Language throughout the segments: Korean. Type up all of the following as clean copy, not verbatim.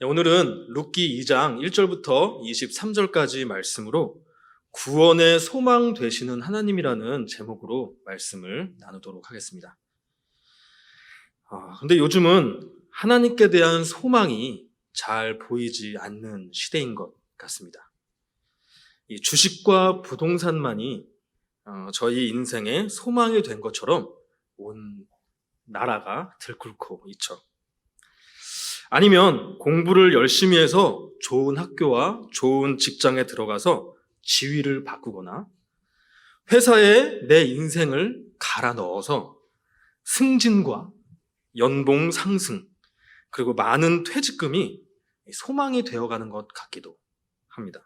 네, 오늘은 룻기 2장 1절부터 23절까지 말씀으로 구원의 소망 되시는 하나님이라는 제목으로 말씀을 나누도록 하겠습니다. 근데 요즘은 하나님께 대한 소망이 잘 보이지 않는 시대인 것 같습니다. 이 주식과 부동산만이 저희 인생의 소망이 된 것처럼 온 나라가 들끓고 있죠. 아니면 공부를 열심히 해서 좋은 학교와 좋은 직장에 들어가서 지위를 바꾸거나 회사에 내 인생을 갈아 넣어서 승진과 연봉 상승 그리고 많은 퇴직금이 소망이 되어가는 것 같기도 합니다.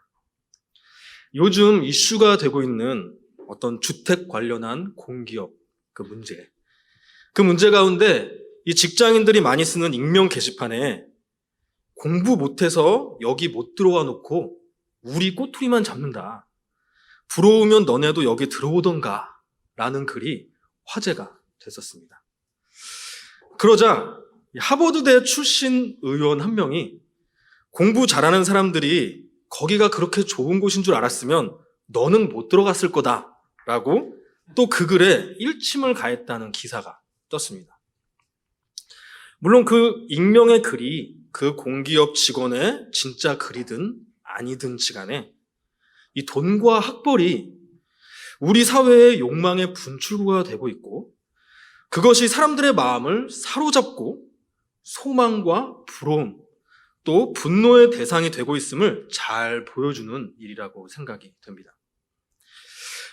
요즘 이슈가 되고 있는 어떤 주택 관련한 공기업 그 문제 가운데 이 직장인들이 많이 쓰는 익명 게시판에 공부 못해서 여기 못 들어와 놓고 우리 꼬투리만 잡는다. 부러우면 너네도 여기 들어오던가 라는 글이 화제가 됐었습니다. 그러자 하버드대 출신 의원 한 명이 공부 잘하는 사람들이 거기가 그렇게 좋은 곳인 줄 알았으면 너는 못 들어갔을 거다 라고 또 그 글에 일침을 가했다는 기사가 떴습니다. 물론 그 익명의 글이 그 공기업 직원의 진짜 글이든 아니든지 간에 이 돈과 학벌이 우리 사회의 욕망의 분출구가 되고 있고 그것이 사람들의 마음을 사로잡고 소망과 부러움 또 분노의 대상이 되고 있음을 잘 보여주는 일이라고 생각이 됩니다.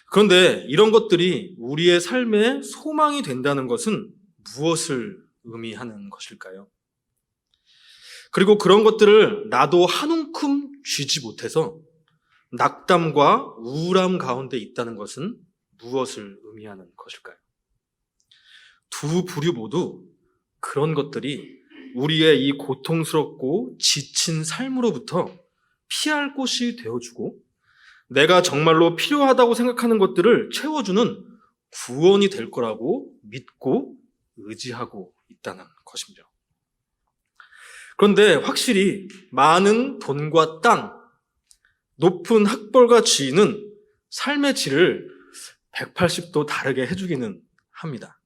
그런데 이런 것들이 우리의 삶의 소망이 된다는 것은 무엇을 의미하는 것일까요? 그리고 그런 것들을 나도 한 움큼 쥐지 못해서 낙담과 우울함 가운데 있다는 것은 무엇을 의미하는 것일까요? 두 부류 모두 그런 것들이 우리의 이 고통스럽고 지친 삶으로부터 피할 곳이 되어주고 내가 정말로 필요하다고 생각하는 것들을 채워주는 구원이 될 거라고 믿고 의지하고 있다는 것입니다. 그런데 확실히 많은 돈과 땅, 높은 학벌과 지위는 삶의 질을 180도 다르게 해주기는 합니다.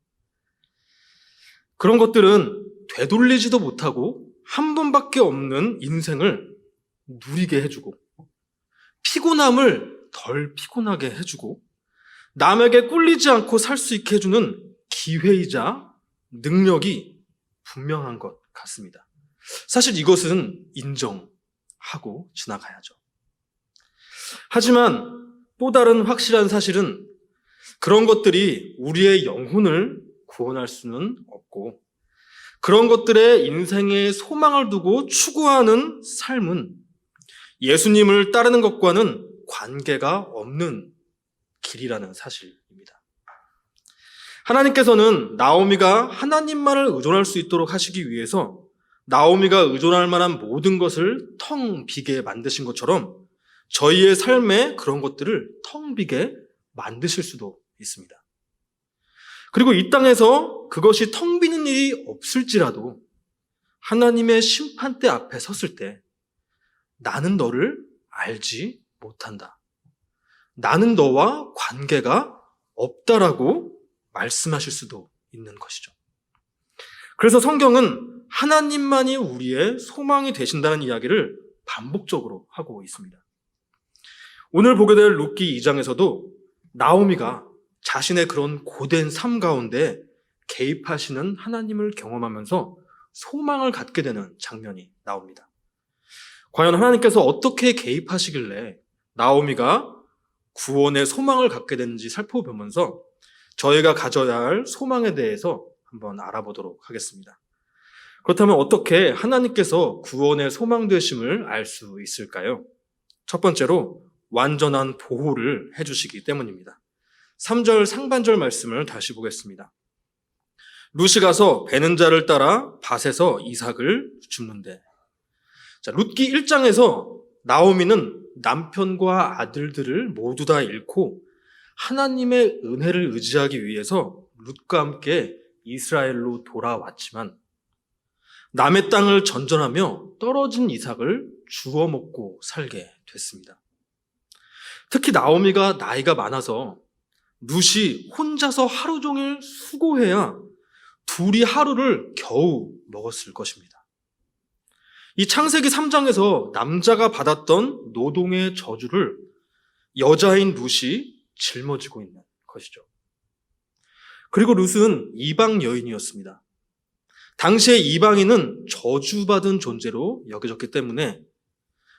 그런 것들은 되돌리지도 못하고 한 번밖에 없는 인생을 누리게 해주고 피곤함을 덜 피곤하게 해주고 남에게 꿀리지 않고 살 수 있게 해주는 기회이자 능력이 분명한 것 같습니다. 사실 이것은 인정하고 지나가야죠. 하지만 또 다른 확실한 사실은 그런 것들이 우리의 영혼을 구원할 수는 없고 그런 것들에 인생의 소망을 두고 추구하는 삶은 예수님을 따르는 것과는 관계가 없는 길이라는 사실입니다. 하나님께서는 나오미가 하나님만을 의존할 수 있도록 하시기 위해서 나오미가 의존할 만한 모든 것을 텅 비게 만드신 것처럼 저희의 삶에 그런 것들을 텅 비게 만드실 수도 있습니다. 그리고 이 땅에서 그것이 텅 비는 일이 없을지라도 하나님의 심판대 앞에 섰을 때 나는 너를 알지 못한다. 나는 너와 관계가 없다라고 말씀하실 수도 있는 것이죠. 그래서 성경은 하나님만이 우리의 소망이 되신다는 이야기를 반복적으로 하고 있습니다. 오늘 보게 될 룻기 2장에서도 나오미가 자신의 그런 고된 삶 가운데 개입하시는 하나님을 경험하면서 소망을 갖게 되는 장면이 나옵니다. 과연 하나님께서 어떻게 개입하시길래 나오미가 구원의 소망을 갖게 되는지 살펴보면서 저희가 가져야 할 소망에 대해서 한번 알아보도록 하겠습니다. 그렇다면 어떻게 하나님께서 구원의 소망 되심을 알 수 있을까요? 첫 번째로 완전한 보호를 해주시기 때문입니다. 3절 상반절 말씀을 다시 보겠습니다. 룻이 가서 베는 자를 따라 밭에서 이삭을 줍는데. 자, 룻기 1장에서 나오미는 남편과 아들들을 모두 다 잃고 하나님의 은혜를 의지하기 위해서 룻과 함께 이스라엘로 돌아왔지만 남의 땅을 전전하며 떨어진 이삭을 주워 먹고 살게 됐습니다. 특히 나오미가 나이가 많아서 룻이 혼자서 하루 종일 수고해야 둘이 하루를 겨우 먹었을 것입니다. 이 창세기 3장에서 남자가 받았던 노동의 저주를 여자인 룻이 짊어지고 있는 것이죠. 그리고 룻은 이방 여인이었습니다. 당시에 이방인은 저주받은 존재로 여겨졌기 때문에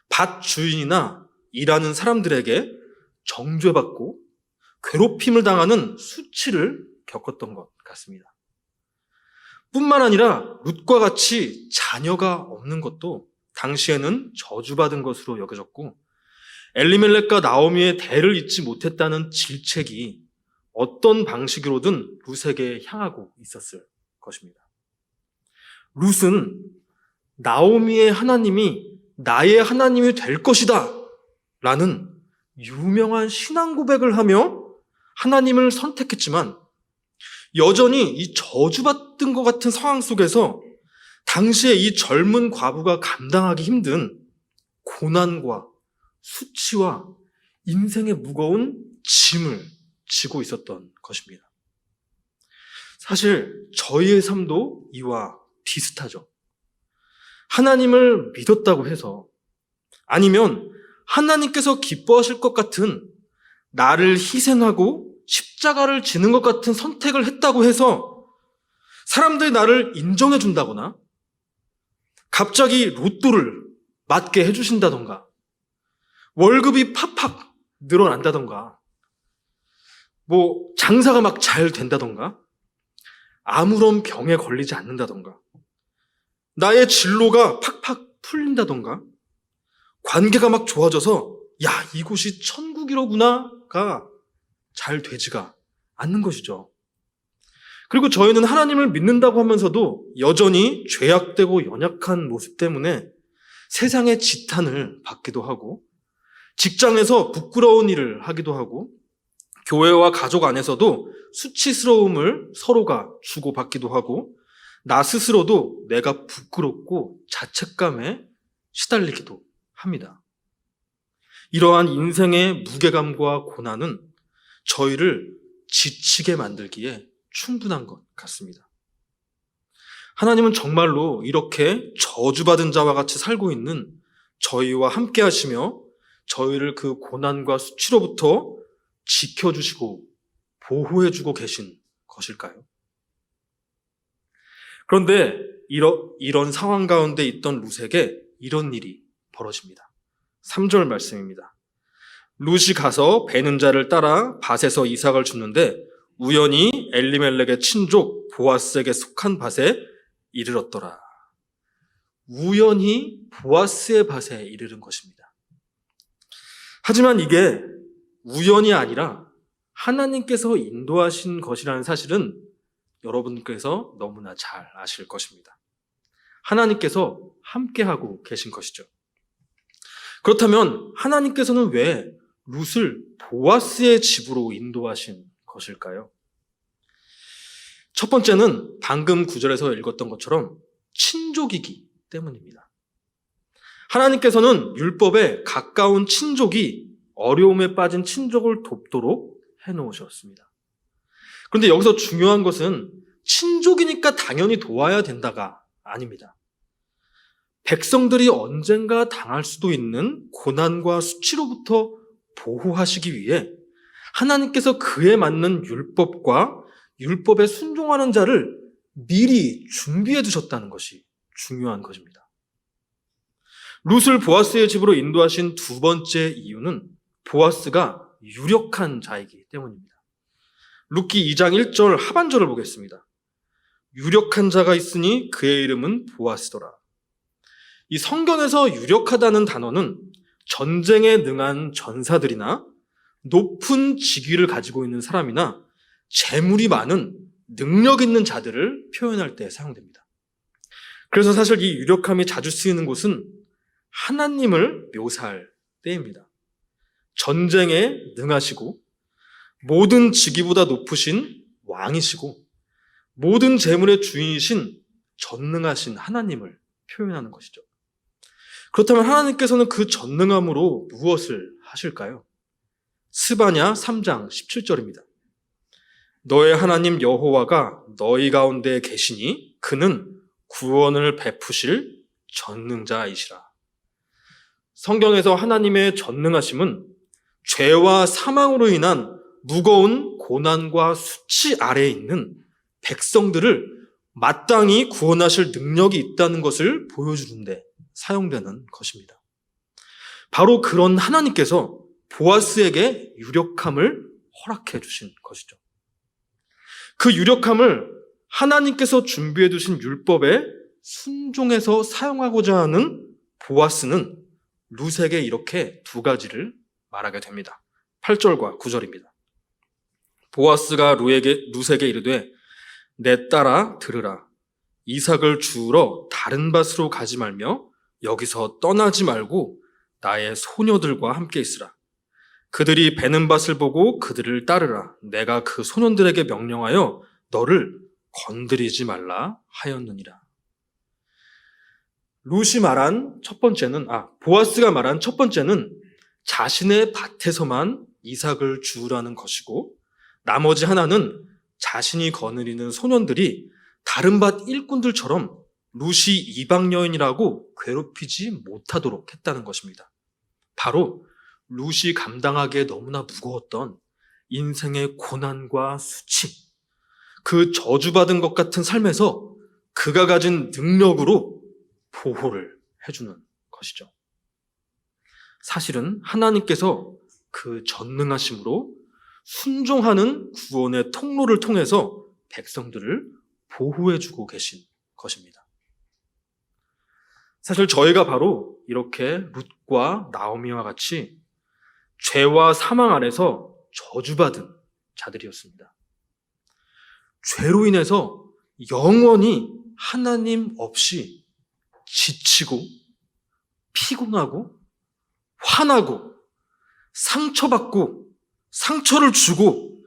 밭 주인이나 일하는 사람들에게 정죄받고 괴롭힘을 당하는 수치를 겪었던 것 같습니다. 뿐만 아니라 룻과 같이 자녀가 없는 것도 당시에는 저주받은 것으로 여겨졌고, 엘리멜렉과 나오미의 대를 잇지 못했다는 질책이 어떤 방식으로든 룻에게 향하고 있었을 것입니다. 룻은 나오미의 하나님이 나의 하나님이 될 것이다 라는 유명한 신앙 고백을 하며 하나님을 선택했지만, 여전히 이 저주받은 것 같은 상황 속에서 당시에 이 젊은 과부가 감당하기 힘든 고난과 수치와 인생의 무거운 짐을 지고 있었던 것입니다. 사실 저희의 삶도 이와 비슷하죠. 하나님을 믿었다고 해서, 아니면 하나님께서 기뻐하실 것 같은 나를 희생하고 십자가를 지는 것 같은 선택을 했다고 해서 사람들이 나를 인정해 준다거나 갑자기 로또를 맞게 해주신다던가 월급이 팍팍 늘어난다던가 장사가 막 잘 된다던가 아무런 병에 걸리지 않는다던가 나의 진로가 팍팍 풀린다던가 관계가 막 좋아져서 야, 이곳이 천국이로구나가 잘 되지가 않는 것이죠. 그리고 저희는 하나님을 믿는다고 하면서도 여전히 죄악되고 연약한 모습 때문에 세상의 지탄을 받기도 하고, 직장에서 부끄러운 일을 하기도 하고, 교회와 가족 안에서도 수치스러움을 서로가 주고받기도 하고, 나 스스로도 내가 부끄럽고 자책감에 시달리기도 합니다. 이러한 인생의 무게감과 고난은 저희를 지치게 만들기에 충분한 것 같습니다. 하나님은 정말로 이렇게 저주받은 자와 같이 살고 있는 저희와 함께 하시며 저희를 그 고난과 수치로부터 지켜주시고 보호해주고 계신 것일까요? 그런데 이런 상황 가운데 있던 룻에게 이런 일이 벌어집니다. 3절 말씀입니다. 룻이 가서 베는 자를 따라 밭에서 이삭을 줍는데 우연히 엘리멜렉의 친족 보아스에게 속한 밭에 이르렀더라. 우연히 보아스의 밭에 이르른 것입니다. 하지만 이게 우연이 아니라 하나님께서 인도하신 것이라는 사실은 여러분께서 너무나 잘 아실 것입니다. 하나님께서 함께하고 계신 것이죠. 그렇다면 하나님께서는 왜 룻을 보아스의 집으로 인도하신 것일까요? 첫 번째는 방금 구절에서 읽었던 것처럼 친족이기 때문입니다. 하나님께서는 율법에 가까운 친족이 어려움에 빠진 친족을 돕도록 해놓으셨습니다. 그런데 여기서 중요한 것은 친족이니까 당연히 도와야 된다가 아닙니다. 백성들이 언젠가 당할 수도 있는 고난과 수치로부터 보호하시기 위해 하나님께서 그에 맞는 율법과 율법에 순종하는 자를 미리 준비해 두셨다는 것이 중요한 것입니다. 룻을 보아스의 집으로 인도하신 두 번째 이유는 보아스가 유력한 자이기 때문입니다. 룻기 2장 1절 하반절을 보겠습니다. 유력한 자가 있으니 그의 이름은 보아스더라. 이 성경에서 유력하다는 단어는 전쟁에 능한 전사들이나 높은 직위를 가지고 있는 사람이나 재물이 많은 능력 있는 자들을 표현할 때 사용됩니다. 그래서 사실 이 유력함이 자주 쓰이는 곳은 하나님을 묘사할 때입니다. 전쟁에 능하시고 모든 직위보다 높으신 왕이시고 모든 재물의 주인이신 전능하신 하나님을 표현하는 것이죠. 그렇다면 하나님께서는 그 전능함으로 무엇을 하실까요? 스바냐 3장 17절입니다. 너의 하나님 여호와가 너희 가운데 계시니 그는 구원을 베푸실 전능자이시라. 성경에서 하나님의 전능하심은 죄와 사망으로 인한 무거운 고난과 수치 아래에 있는 백성들을 마땅히 구원하실 능력이 있다는 것을 보여주는데 사용되는 것입니다. 바로 그런 하나님께서 보아스에게 유력함을 허락해 주신 것이죠. 그 유력함을 하나님께서 준비해 두신 율법에 순종해서 사용하고자 하는 보아스는 룻에게 이렇게 두 가지를 말하게 됩니다. 8절과 9절입니다. 보아스가 룻에게 이르되 내 딸아 들으라. 이삭을 주우러 다른 밭으로 가지 말며 여기서 떠나지 말고 나의 소녀들과 함께 있으라. 그들이 베는 밭을 보고 그들을 따르라. 내가 그 소년들에게 명령하여 너를 건드리지 말라 하였느니라. 보아스가 말한 첫 번째는 자신의 밭에서만 이삭을 주우라는 것이고, 나머지 하나는 자신이 거느리는 소년들이 다른 밭 일꾼들처럼 룻이 이방 여인이라고 괴롭히지 못하도록 했다는 것입니다. 바로 룻이 감당하기에 너무나 무거웠던 인생의 고난과 수치, 그 저주받은 것 같은 삶에서 그가 가진 능력으로 보호를 해주는 것이죠. 사실은 하나님께서 그 전능하심으로 순종하는 구원의 통로를 통해서 백성들을 보호해주고 계신 것입니다. 사실 저희가 바로 이렇게 룻과 나오미와 같이 죄와 사망 아래서 저주받은 자들이었습니다. 죄로 인해서 영원히 하나님 없이 지치고 피곤하고 화나고 상처받고 상처를 주고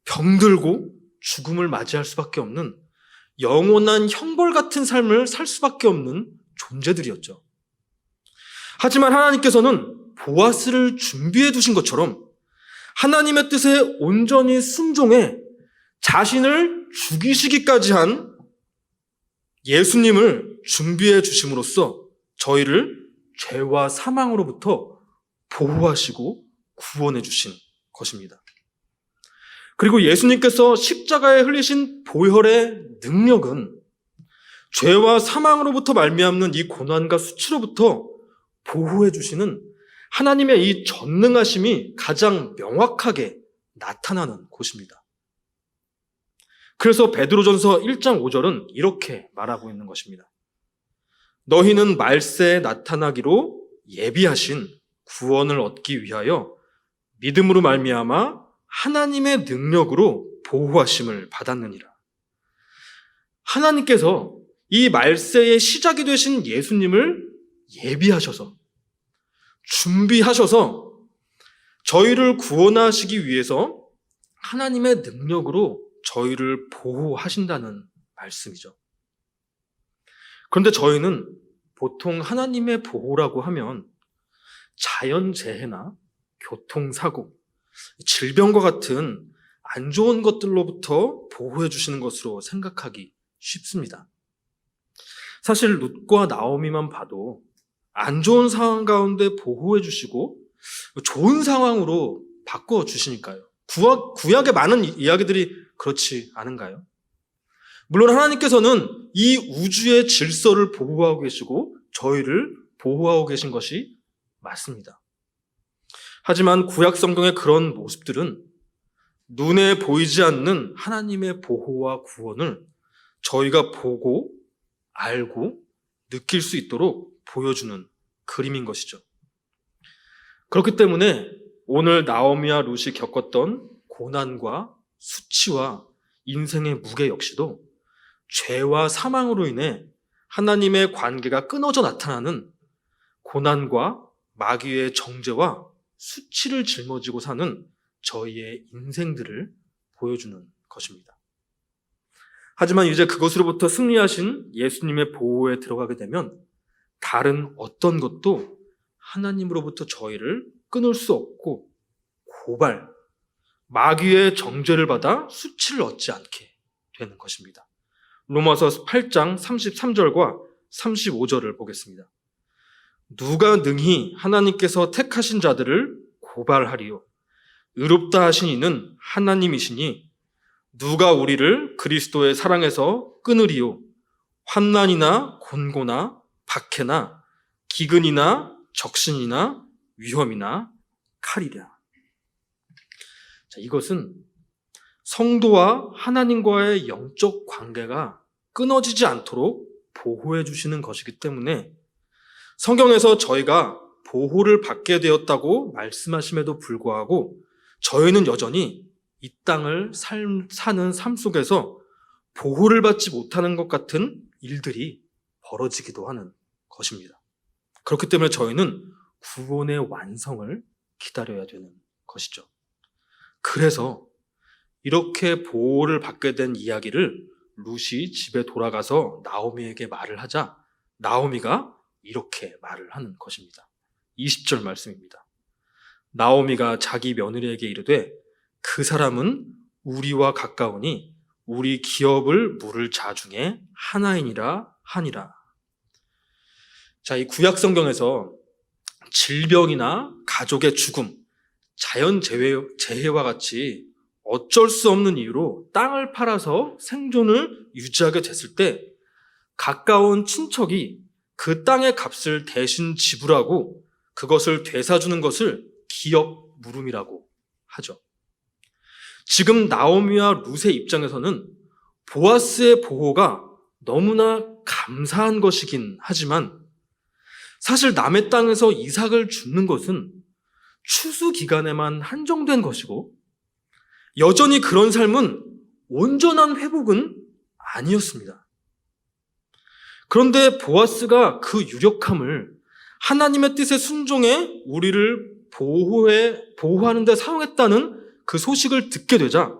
병들고 죽음을 맞이할 수밖에 없는 영원한 형벌 같은 삶을 살 수밖에 없는 존재들이었죠. 하지만 하나님께서는 보아스를 준비해 두신 것처럼 하나님의 뜻에 온전히 순종해 자신을 죽이시기까지 한 예수님을 준비해 주심으로써 저희를 죄와 사망으로부터 보호하시고 구원해 주신 것입니다. 그리고 예수님께서 십자가에 흘리신 보혈의 능력은 죄와 사망으로부터 말미암는 이 고난과 수치로부터 보호해 주시는 하나님의 이 전능하심이 가장 명확하게 나타나는 곳입니다. 그래서 베드로전서 1장 5절은 이렇게 말하고 있는 것입니다. 너희는 말세에 나타나기로 예비하신 구원을 얻기 위하여 믿음으로 말미암아 하나님의 능력으로 보호하심을 받았느니라. 하나님께서 이 말세의 시작이 되신 예수님을 예비하셔서 준비하셔서 저희를 구원하시기 위해서 하나님의 능력으로 저희를 보호하신다는 말씀이죠. 그런데 저희는 보통 하나님의 보호라고 하면 자연재해나 교통사고, 질병과 같은 안 좋은 것들로부터 보호해 주시는 것으로 생각하기 쉽습니다. 사실 룻과 나오미만 봐도 안 좋은 상황 가운데 보호해 주시고 좋은 상황으로 바꿔 주시니까요. 구약의 많은 이야기들이 그렇지 않은가요? 물론 하나님께서는 이 우주의 질서를 보호하고 계시고 저희를 보호하고 계신 것이 맞습니다. 하지만 구약 성경의 그런 모습들은 눈에 보이지 않는 하나님의 보호와 구원을 저희가 보고 알고 느낄 수 있도록 보여주는 그림인 것이죠. 그렇기 때문에 오늘 나오미와 룻이 겪었던 고난과 수치와 인생의 무게 역시도 죄와 사망으로 인해 하나님의 관계가 끊어져 나타나는 고난과 마귀의 정죄와 수치를 짊어지고 사는 저희의 인생들을 보여주는 것입니다. 하지만 이제 그것으로부터 승리하신 예수님의 보호에 들어가게 되면 다른 어떤 것도 하나님으로부터 저희를 끊을 수 없고 고발, 마귀의 정죄를 받아 수치를 얻지 않게 되는 것입니다. 로마서 8장 33절과 35절을 보겠습니다. 누가 능히 하나님께서 택하신 자들을 고발하리요? 의롭다 하신 이는 하나님이시니 누가 우리를 그리스도의 사랑에서 끊으리요? 환난이나 곤고나 박해나 기근이나 적신이나 위험이나 칼이랴. 자, 이것은 성도와 하나님과의 영적 관계가 끊어지지 않도록 보호해 주시는 것이기 때문에 성경에서 저희가 보호를 받게 되었다고 말씀하심에도 불구하고 저희는 여전히 이 땅을 사는 삶 속에서 보호를 받지 못하는 것 같은 일들이 벌어지기도 하는 것입니다. 그렇기 때문에 저희는 구원의 완성을 기다려야 되는 것이죠. 그래서 이렇게 보호를 받게 된 이야기를 룻이 집에 돌아가서 나오미에게 말을 하자 나오미가 이렇게 말을 하는 것입니다. 20절 말씀입니다. 나오미가 자기 며느리에게 이르되 그 사람은 우리와 가까우니 우리 기업을 물을 자 중에 하나이니라 하니라. 자, 이 구약 성경에서 질병이나 가족의 죽음, 자연 재해와 같이 어쩔 수 없는 이유로 땅을 팔아서 생존을 유지하게 됐을 때 가까운 친척이 그 땅의 값을 대신 지불하고 그것을 되사주는 것을 기업 물음이라고 하죠. 지금 나오미와 룻의 입장에서는 보아스의 보호가 너무나 감사한 것이긴 하지만 사실 남의 땅에서 이삭을 줍는 것은 추수 기간에만 한정된 것이고 여전히 그런 삶은 온전한 회복은 아니었습니다. 그런데 보아스가 그 유력함을 하나님의 뜻에 순종해 우리를 보호하는 데 사용했다는 그 소식을 듣게 되자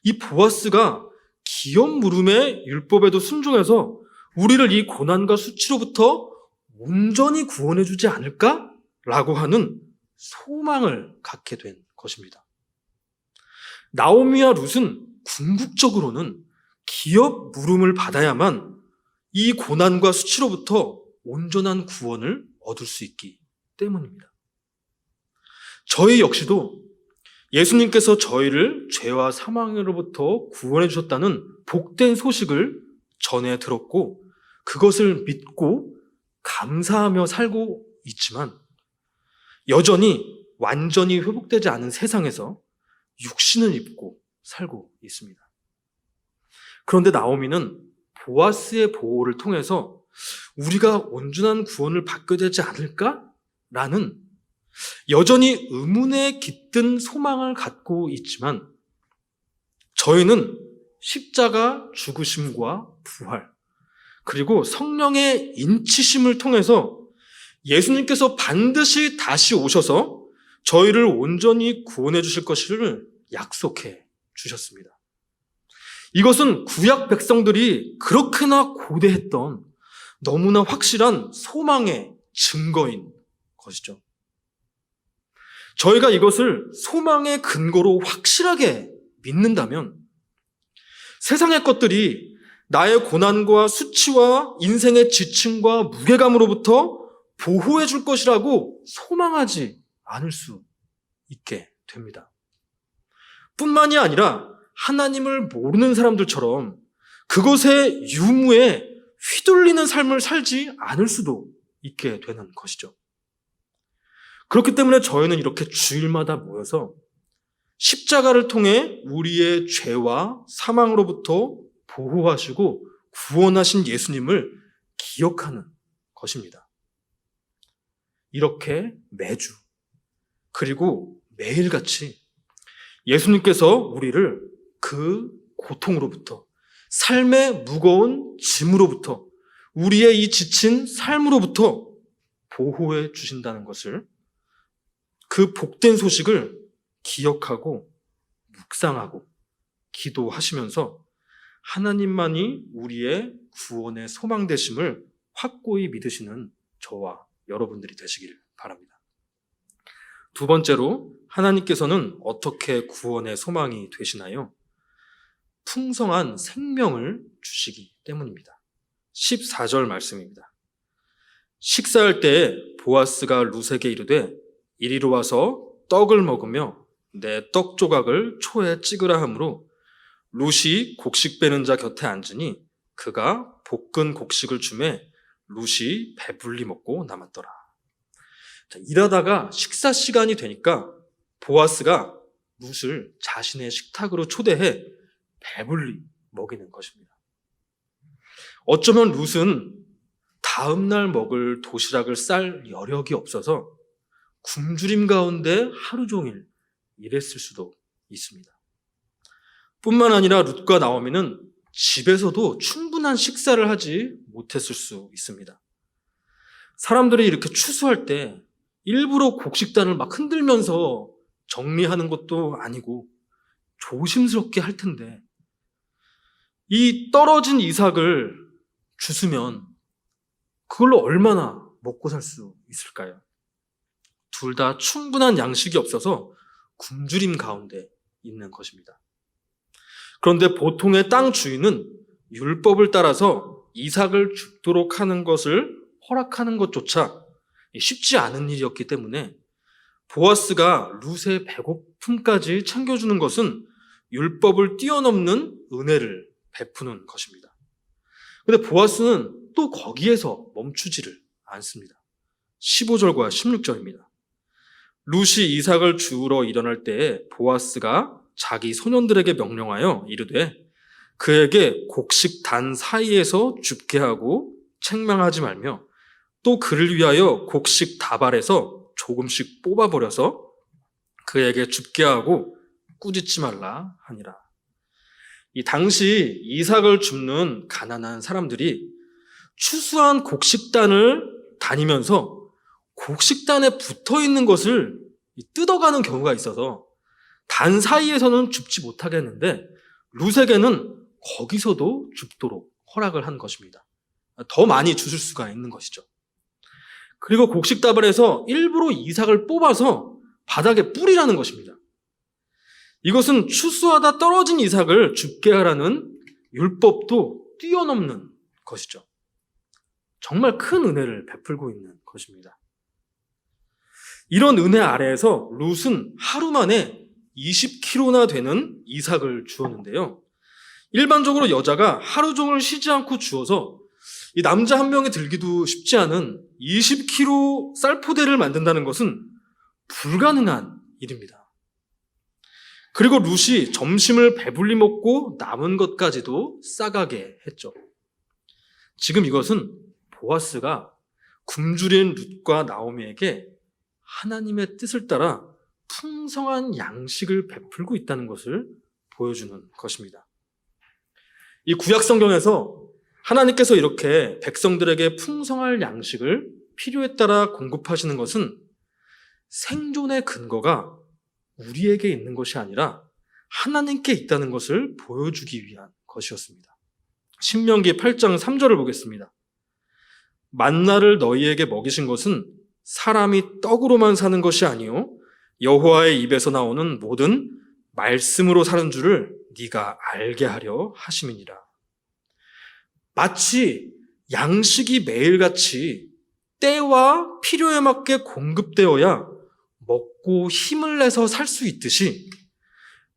이 보아스가 기업 물음의 율법에도 순종해서 우리를 이 고난과 수치로부터 온전히 구원해 주지 않을까라고 하는 소망을 갖게 된 것입니다. 나오미와 룻은 궁극적으로는 기업 물음을 받아야만 이 고난과 수치로부터 온전한 구원을 얻을 수 있기 때문입니다. 저희 역시도 예수님께서 저희를 죄와 사망으로부터 구원해 주셨다는 복된 소식을 전해 들었고 그것을 믿고 감사하며 살고 있지만 여전히 완전히 회복되지 않은 세상에서 육신을 입고 살고 있습니다. 그런데 나오미는 보아스의 보호를 통해서 우리가 온전한 구원을 받게 되지 않을까라는 여전히 의문에 깃든 소망을 갖고 있지만 저희는 십자가 죽으심과 부활 그리고 성령의 인치심을 통해서 예수님께서 반드시 다시 오셔서 저희를 온전히 구원해 주실 것을 약속해 주셨습니다. 이것은 구약 백성들이 그렇게나 고대했던 너무나 확실한 소망의 증거인 것이죠. 저희가 이것을 소망의 근거로 확실하게 믿는다면 세상의 것들이 나의 고난과 수치와 인생의 지침과 무게감으로부터 보호해 줄 것이라고 소망하지 않을 수 있게 됩니다. 뿐만이 아니라 하나님을 모르는 사람들처럼 그것의 유무에 휘둘리는 삶을 살지 않을 수도 있게 되는 것이죠. 그렇기 때문에 저희는 이렇게 주일마다 모여서 십자가를 통해 우리의 죄와 사망으로부터 보호하시고 구원하신 예수님을 기억하는 것입니다. 이렇게 매주 그리고 매일같이 예수님께서 우리를 그 고통으로부터 삶의 무거운 짐으로부터 우리의 이 지친 삶으로부터 보호해 주신다는 것을 그 복된 소식을 기억하고 묵상하고 기도하시면서 하나님만이 우리의 구원의 소망 되심을 확고히 믿으시는 저와 여러분들이 되시길 바랍니다. 두 번째로 하나님께서는 어떻게 구원의 소망이 되시나요? 풍성한 생명을 주시기 때문입니다. 14절 말씀입니다. 식사할 때 보아스가 룻에게 이르되 이리로 와서 떡을 먹으며 내 떡 조각을 초에 찍으라 하므로 룻이 곡식 빼는 자 곁에 앉으니 그가 볶은 곡식을 주매 룻이 배불리 먹고 남았더라. 자, 일하다가 식사 시간이 되니까 보아스가 룻을 자신의 식탁으로 초대해 배불리 먹이는 것입니다. 어쩌면 룻은 다음날 먹을 도시락을 쌀 여력이 없어서 굶주림 가운데 하루 종일 일했을 수도 있습니다. 뿐만 아니라 룻과 나오미는 집에서도 충분한 식사를 하지 못했을 수 있습니다. 사람들이 이렇게 추수할 때 일부러 곡식단을 막 흔들면서 정리하는 것도 아니고 조심스럽게 할 텐데 이 떨어진 이삭을 주스면 그걸로 얼마나 먹고 살 수 있을까요? 둘 다 충분한 양식이 없어서 굶주림 가운데 있는 것입니다. 그런데 보통의 땅 주인은 율법을 따라서 이삭을 줍도록 하는 것을 허락하는 것조차 쉽지 않은 일이었기 때문에 보아스가 룻의 배고픔까지 챙겨주는 것은 율법을 뛰어넘는 은혜를 베푸는 것입니다. 그런데 보아스는 또 거기에서 멈추지를 않습니다. 15절과 16절입니다. 룻이 이삭을 주우러 일어날 때에 보아스가 자기 소년들에게 명령하여 이르되 그에게 곡식 단 사이에서 줍게 하고 책망하지 말며 또 그를 위하여 곡식 다발에서 조금씩 뽑아버려서 그에게 줍게 하고 꾸짖지 말라 하니라. 이 당시 이삭을 줍는 가난한 사람들이 추수한 곡식단을 다니면서 곡식단에 붙어있는 것을 뜯어가는 경우가 있어서 단 사이에서는 줍지 못하게 했는데 룻에게는 거기서도 줍도록 허락을 한 것입니다. 더 많이 주실 수가 있는 것이죠. 그리고 곡식다발에서 일부러 이삭을 뽑아서 바닥에 뿌리라는 것입니다. 이것은 추수하다 떨어진 이삭을 줍게 하라는 율법도 뛰어넘는 것이죠. 정말 큰 은혜를 베풀고 있는 것입니다. 이런 은혜 아래에서 룻은 하루 만에 20kg나 되는 이삭을 주었는데요. 일반적으로 여자가 하루 종일 쉬지 않고 주어서 이 남자 한 명이 들기도 쉽지 않은 20kg 쌀포대를 만든다는 것은 불가능한 일입니다. 그리고 룻이 점심을 배불리 먹고 남은 것까지도 싸가게 했죠. 지금 이것은 보아스가 굶주린 룻과 나오미에게 하나님의 뜻을 따라 풍성한 양식을 베풀고 있다는 것을 보여주는 것입니다. 이 구약 성경에서 하나님께서 이렇게 백성들에게 풍성할 양식을 필요에 따라 공급하시는 것은 생존의 근거가 우리에게 있는 것이 아니라 하나님께 있다는 것을 보여주기 위한 것이었습니다. 신명기 8장 3절을 보겠습니다. 만나를 너희에게 먹이신 것은 사람이 떡으로만 사는 것이 아니요 여호와의 입에서 나오는 모든 말씀으로 사는 줄을 네가 알게 하려 하심이니라. 마치 양식이 매일같이 때와 필요에 맞게 공급되어야 먹고 힘을 내서 살 수 있듯이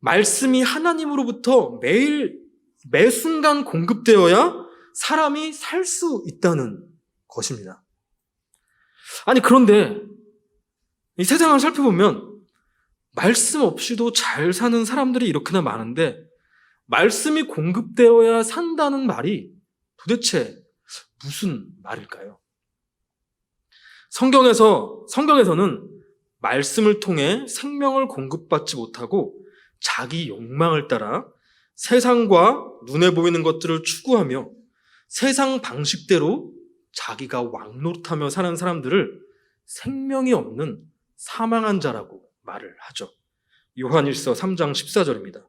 말씀이 하나님으로부터 매 순간 공급되어야 사람이 살 수 있다는 것입니다. 아니 그런데 이 세상을 살펴보면 말씀 없이도 잘 사는 사람들이 이렇게나 많은데 말씀이 공급되어야 산다는 말이 도대체 무슨 말일까요? 성경에서는 말씀을 통해 생명을 공급받지 못하고 자기 욕망을 따라 세상과 눈에 보이는 것들을 추구하며 세상 방식대로 자기가 왕노릇하며 사는 사람들을 생명이 없는 사망한 자라고 말을 하죠. 요한일서 3장 14절입니다.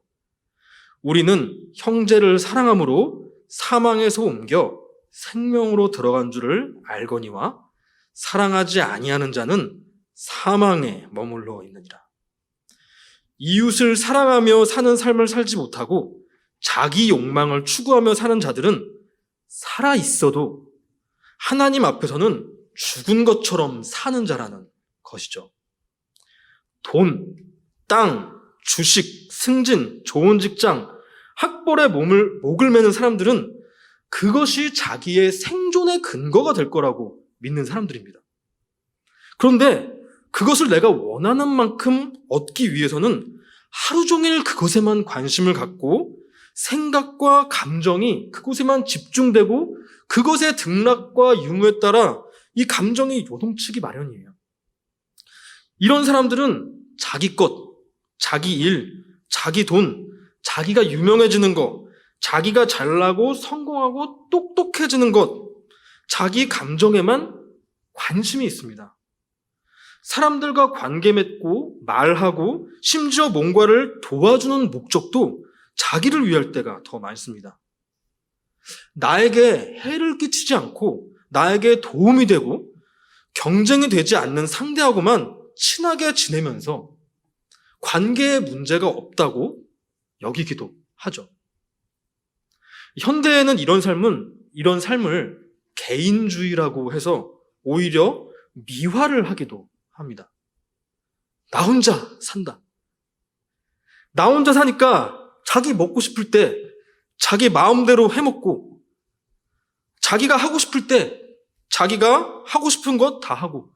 우리는 형제를 사랑함으로 사망에서 옮겨 생명으로 들어간 줄을 알거니와 사랑하지 아니하는 자는 사망에 머물러 있느니라. 이웃을 사랑하며 사는 삶을 살지 못하고 자기 욕망을 추구하며 사는 자들은 살아 있어도 하나님 앞에서는 죽은 것처럼 사는 자라는 것이죠. 돈, 땅, 주식, 승진, 좋은 직장, 학벌에 목을 매는 사람들은 그것이 자기의 생존의 근거가 될 거라고 믿는 사람들입니다. 그런데 그것을 내가 원하는 만큼 얻기 위해서는 하루 종일 그것에만 관심을 갖고 생각과 감정이 그곳에만 집중되고 그것의 등락과 유무에 따라 이 감정이 요동치기 마련이에요. 이런 사람들은 자기 것, 자기 일, 자기 돈, 자기가 유명해지는 것, 자기가 잘나고 성공하고 똑똑해지는 것, 자기 감정에만 관심이 있습니다. 사람들과 관계 맺고 말하고 심지어 뭔가를 도와주는 목적도 자기를 위할 때가 더 많습니다. 나에게 해를 끼치지 않고 나에게 도움이 되고 경쟁이 되지 않는 상대하고만 친하게 지내면서 관계에 문제가 없다고 여기기도 하죠. 현대에는 이런 삶을 개인주의라고 해서 오히려 미화를 하기도 합니다. 나 혼자 산다. 나 혼자 사니까 자기 먹고 싶을 때 자기 마음대로 해먹고 자기가 하고 싶을 때 자기가 하고 싶은 것 다 하고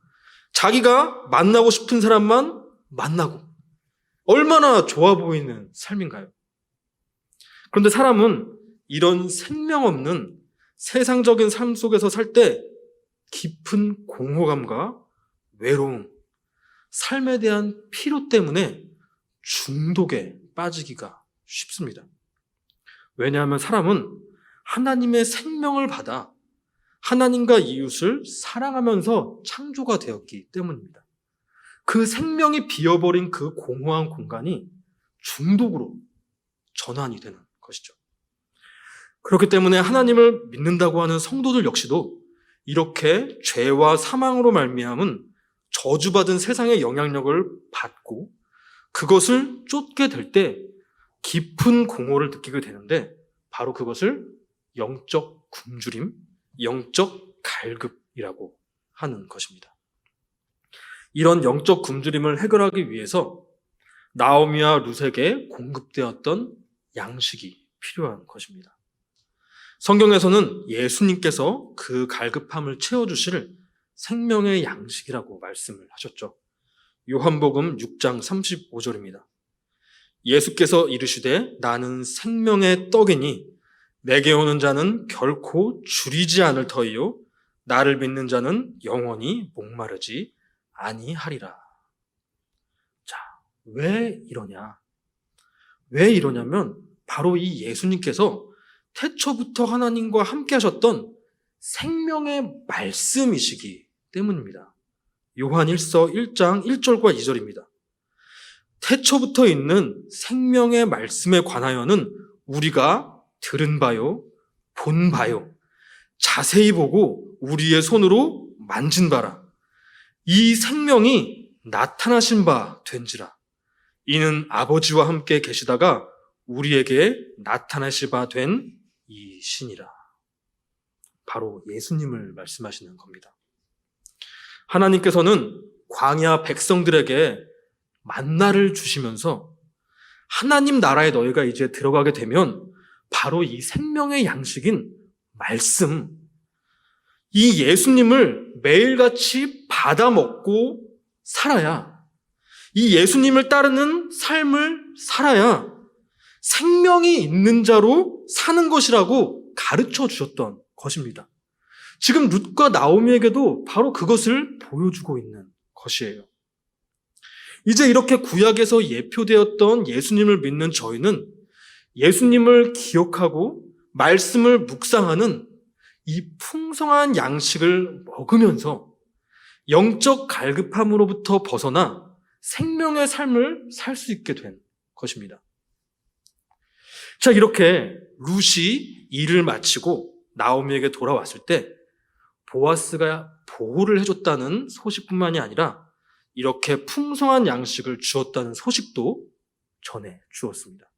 자기가 만나고 싶은 사람만 만나고 얼마나 좋아 보이는 삶인가요? 그런데 사람은 이런 생명 없는 세상적인 삶 속에서 살 때 깊은 공허감과 외로움, 삶에 대한 피로 때문에 중독에 빠지기가 쉽습니다. 왜냐하면 사람은 하나님의 생명을 받아 하나님과 이웃을 사랑하면서 창조가 되었기 때문입니다. 그 생명이 비어버린 그 공허한 공간이 중독으로 전환이 되는 것이죠. 그렇기 때문에 하나님을 믿는다고 하는 성도들 역시도 이렇게 죄와 사망으로 말미암은 저주받은 세상의 영향력을 받고 그것을 쫓게 될 때 깊은 공허를 느끼게 되는데 바로 그것을 영적 굶주림, 영적 갈급이라고 하는 것입니다. 이런 영적 굶주림을 해결하기 위해서 나오미와 룻에게 공급되었던 양식이 필요한 것입니다. 성경에서는 예수님께서 그 갈급함을 채워주실 생명의 양식이라고 말씀을 하셨죠. 요한복음 6장 35절입니다. 예수께서 이르시되 나는 생명의 떡이니 내게 오는 자는 결코 줄이지 않을 터이요 나를 믿는 자는 영원히 목마르지 아니하리라. 자, 왜 이러냐? 왜 이러냐면 바로 이 예수님께서 태초부터 하나님과 함께 하셨던 생명의 말씀이시기 때문입니다. 요한일서 1장 1절과 2절입니다. 태초부터 있는 생명의 말씀에 관하여는 우리가 들은 바요, 본 바요, 자세히 보고 우리의 손으로 만진 바라. 이 생명이 나타나신 바 된지라. 이는 아버지와 함께 계시다가 우리에게 나타나시 바 된 이 신이라. 바로 예수님을 말씀하시는 겁니다. 하나님께서는 광야 백성들에게 만나를 주시면서 하나님 나라에 너희가 이제 들어가게 되면 바로 이 생명의 양식인 말씀, 이 예수님을 매일같이 받아 먹고 살아야, 이 예수님을 따르는 삶을 살아야 생명이 있는 자로 사는 것이라고 가르쳐 주셨던 것입니다. 지금 룻과 나오미에게도 바로 그것을 보여주고 있는 것이에요. 이제 이렇게 구약에서 예표되었던 예수님을 믿는 저희는 예수님을 기억하고 말씀을 묵상하는 이 풍성한 양식을 먹으면서 영적 갈급함으로부터 벗어나 생명의 삶을 살 수 있게 된 것입니다. 자, 이렇게 룻이 일을 마치고 나오미에게 돌아왔을 때 보아스가 보호를 해줬다는 소식뿐만이 아니라 이렇게 풍성한 양식을 주었다는 소식도 전해 주었습니다.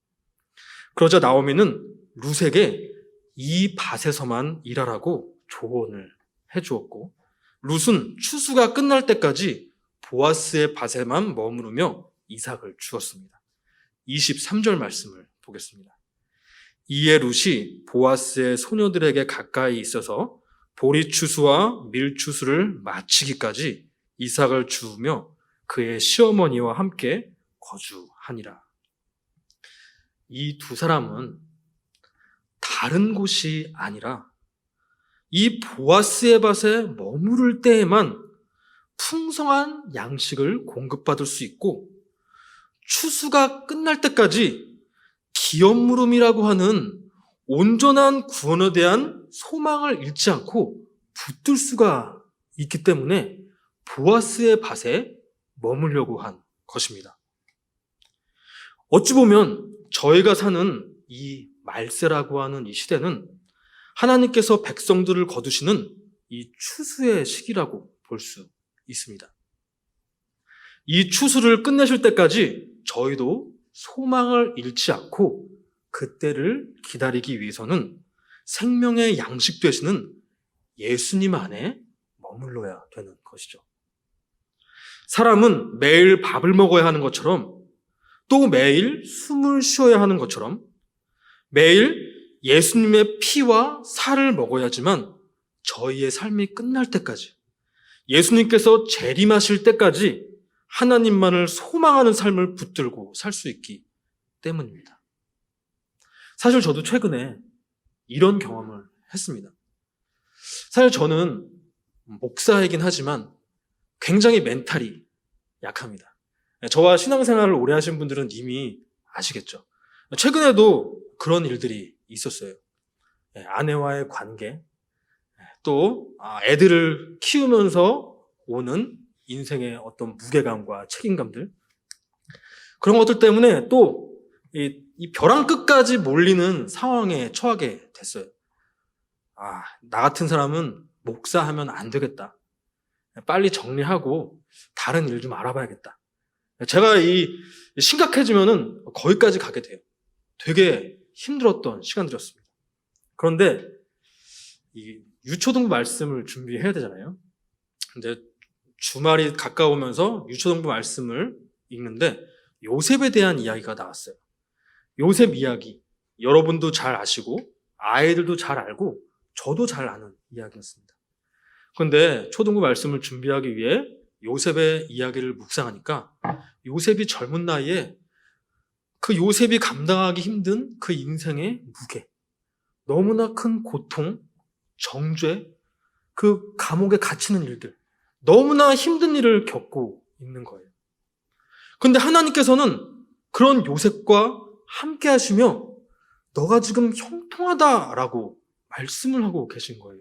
그러자 나오미는 룻에게 이 밭에서만 일하라고 조언을 해주었고, 룻은 추수가 끝날 때까지 보아스의 밭에만 머무르며 이삭을 주었습니다. 23절 말씀을 보겠습니다. 이에 룻이 보아스의 소녀들에게 가까이 있어서 보리추수와 밀추수를 마치기까지 이삭을 주우며 그의 시어머니와 함께 거주하니라. 이 두 사람은 다른 곳이 아니라 이 보아스의 밭에 머무를 때에만 풍성한 양식을 공급받을 수 있고, 추수가 끝날 때까지 기업물음이라고 하는 온전한 구원에 대한 소망을 잃지 않고 붙들 수가 있기 때문에 보아스의 밭에 머물려고 한 것입니다. 어찌 보면 저희가 사는 이 말세라고 하는 이 시대는 하나님께서 백성들을 거두시는 이 추수의 시기라고 볼 수 있습니다. 이 추수를 끝내실 때까지 저희도 소망을 잃지 않고 그때를 기다리기 위해서는 생명의 양식 되시는 예수님 안에 머물러야 되는 것이죠. 사람은 매일 밥을 먹어야 하는 것처럼, 또 매일 숨을 쉬어야 하는 것처럼, 매일 예수님의 피와 살을 먹어야지만 저희의 삶이 끝날 때까지, 예수님께서 재림하실 때까지 하나님만을 소망하는 삶을 붙들고 살 수 있기 때문입니다. 사실 저도 최근에 이런 경험을 했습니다. 사실 저는 목사이긴 하지만 굉장히 멘탈이 약합니다. 저와 신앙생활을 오래 하신 분들은 이미 아시겠죠. 최근에도 그런 일들이 있었어요. 아내와의 관계, 또 애들을 키우면서 오는 인생의 어떤 무게감과 책임감들, 그런 것들 때문에 또 이 벼랑 끝까지 몰리는 상황에 처하게 됐어요. 나 같은 사람은 목사하면 안 되겠다. 빨리 정리하고 다른 일 좀 알아봐야겠다. 제가 심각해지면은 거기까지 가게 돼요. 되게 힘들었던 시간들이었습니다. 그런데 이 유초등부 말씀을 준비해야 되잖아요. 근데 주말이 가까우면서 유초등부 말씀을 읽는데 요셉에 대한 이야기가 나왔어요. 요셉 이야기, 여러분도 잘 아시고 아이들도 잘 알고 저도 잘 아는 이야기였습니다. 그런데 초등부 말씀을 준비하기 위해 요셉의 이야기를 묵상하니까 요셉이 젊은 나이에 그 요셉이 감당하기 힘든 그 인생의 무게, 너무나 큰 고통, 정죄, 그 감옥에 갇히는 일들, 너무나 힘든 일을 겪고 있는 거예요. 그런데 하나님께서는 그런 요셉과 함께 하시며 너가 지금 형통하다라고 말씀을 하고 계신 거예요.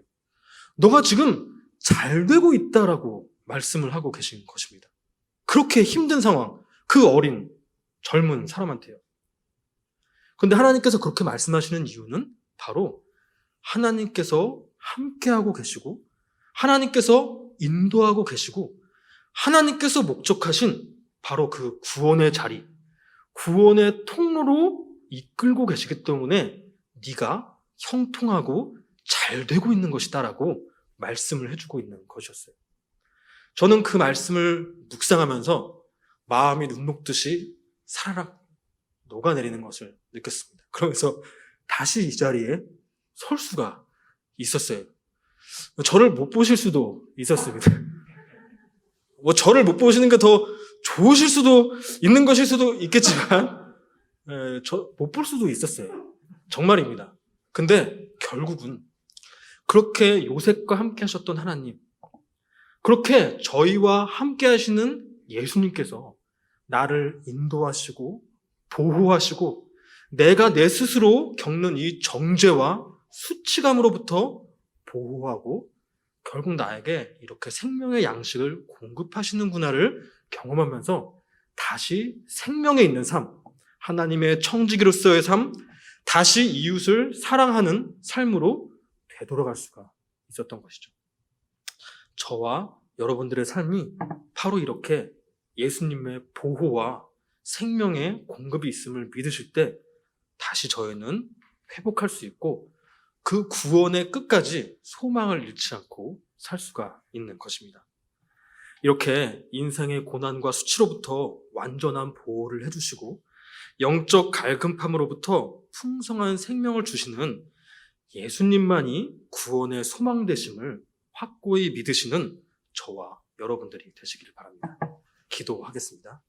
너가 지금 잘 되고 있다라고 말씀을 하고 계신 것입니다. 그렇게 힘든 상황, 그 어린 젊은 사람한테요. 그런데 하나님께서 그렇게 말씀하시는 이유는 바로 하나님께서 함께하고 계시고, 하나님께서 인도하고 계시고, 하나님께서 목적하신 바로 그 구원의 자리, 구원의 통로로 이끌고 계시기 때문에 네가 형통하고 잘 되고 있는 것이다라고 말씀을 해주고 있는 것이었어요. 저는 그 말씀을 묵상하면서 마음이 눈 녹듯이 사라락 녹아내리는 것을 느꼈습니다. 그러면서 다시 이 자리에 설 수가 있었어요. 저를 못 보실 수도 있었습니다. 저를 못 보시는 게 더 좋으실 수도 있는 것일 수도 있겠지만, 저 못 볼 수도 있었어요. 정말입니다. 근데 결국은 그렇게 요셉과 함께 하셨던 하나님, 그렇게 저희와 함께 하시는 예수님께서 나를 인도하시고 보호하시고 내가 내 스스로 겪는 이 정죄와 수치감으로부터 보호하고 결국 나에게 이렇게 생명의 양식을 공급하시는구나를 경험하면서 다시 생명에 있는 삶, 하나님의 청지기로서의 삶, 다시 이웃을 사랑하는 삶으로 되돌아갈 수가 있었던 것이죠. 저와 여러분들의 삶이 바로 이렇게 예수님의 보호와 생명의 공급이 있음을 믿으실 때 다시 저희는 회복할 수 있고 그 구원의 끝까지 소망을 잃지 않고 살 수가 있는 것입니다. 이렇게 인생의 고난과 수치로부터 완전한 보호를 해주시고 영적 갈급함으로부터 풍성한 생명을 주시는 예수님만이 구원의 소망 되심을 확고히 믿으시는 저와 여러분들이 되시기를 바랍니다. 기도하겠습니다.